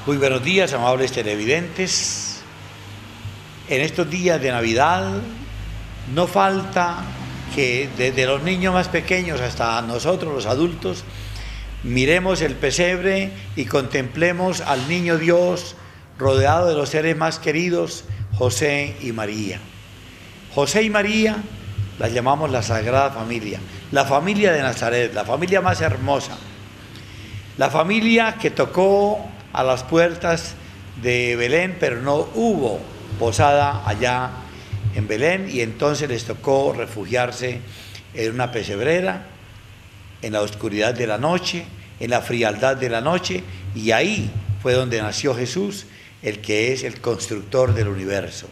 Muy buenos días, amables televidentes. En estos días de Navidad no falta que desde los niños más pequeños hasta nosotros, los adultos, miremos el pesebre y contemplemos al niño Dios rodeado de los seres más queridos, José y María. José y María las llamamos la Sagrada Familia, la familia de Nazaret, la familia más hermosa, la familia que tocó a las puertas de Belén, pero no hubo posada allá en Belén, y entonces les tocó refugiarse en una pesebrera, en la oscuridad de la noche, en la frialdad de la noche, y ahí fue donde nació Jesús, el que es el constructor del universo.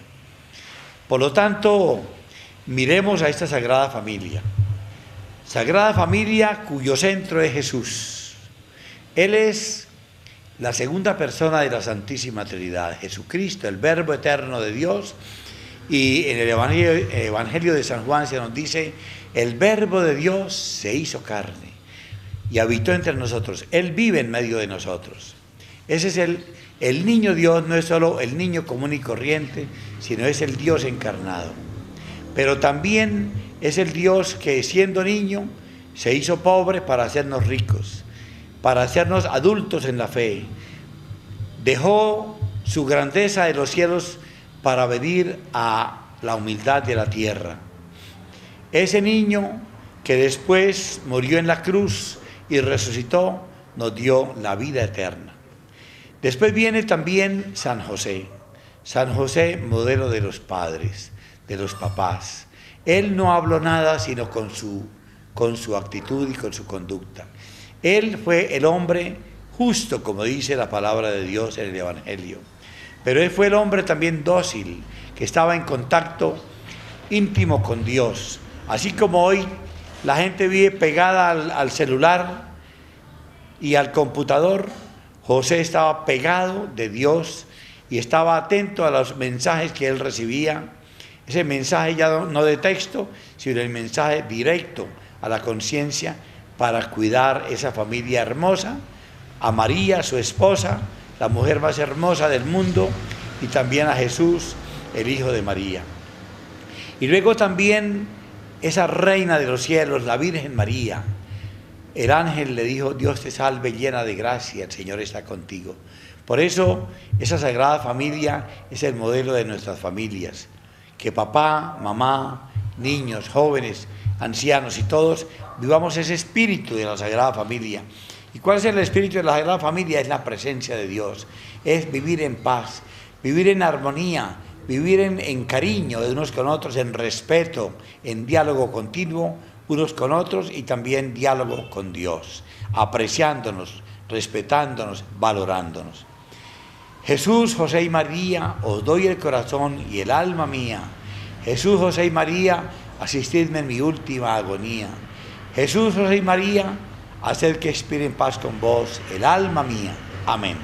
Por lo tanto, miremos a esta Sagrada Familia cuyo centro es Jesús. Él es la segunda persona de la Santísima Trinidad, Jesucristo, el Verbo eterno de Dios, y en el Evangelio de San Juan se nos dice: el Verbo de Dios se hizo carne y habitó entre nosotros. Él vive en medio de nosotros. Ese es el niño Dios, no es solo el niño común y corriente, sino es el Dios encarnado. Pero también es el Dios que, siendo niño, se hizo pobre para hacernos ricos, para hacernos adultos en la fe. Dejó su grandeza de los cielos para venir a la humildad de la tierra. Ese niño que después murió en la cruz y resucitó, nos dio la vida eterna. Después viene también San José, modelo de los padres, de los papás. Él no habló nada sino con su actitud y con su conducta. Él fue el hombre justo, como dice la palabra de Dios en el Evangelio. Pero él fue el hombre también dócil, que estaba en contacto íntimo con Dios. Así como hoy la gente vive pegada al celular y al computador, José estaba pegado de Dios y estaba atento a los mensajes que él recibía. Ese mensaje ya no de texto, sino el mensaje directo a la conciencia, para cuidar esa familia hermosa, a María, su esposa, la mujer más hermosa del mundo, y también a Jesús, el Hijo de María. Y luego también esa reina de los cielos, la Virgen María. El ángel le dijo: Dios te salve, llena de gracia, el Señor está contigo. Por eso esa Sagrada Familia es el modelo de nuestras familias. Que papá, mamá, niños, jóvenes, ancianos y todos vivamos ese espíritu de la Sagrada Familia. ¿Y cuál es el espíritu de la Sagrada Familia? Es la presencia de Dios, es vivir en paz, vivir en armonía, vivir en cariño de unos con otros, en respeto, en diálogo continuo unos con otros, y también diálogo con Dios, apreciándonos, respetándonos, valorándonos. Jesús, José y María, os doy el corazón y el alma mía. Jesús, José y María, asistidme en mi última agonía. Jesús, José y María, haced que expire en paz con vos el alma mía. Amén.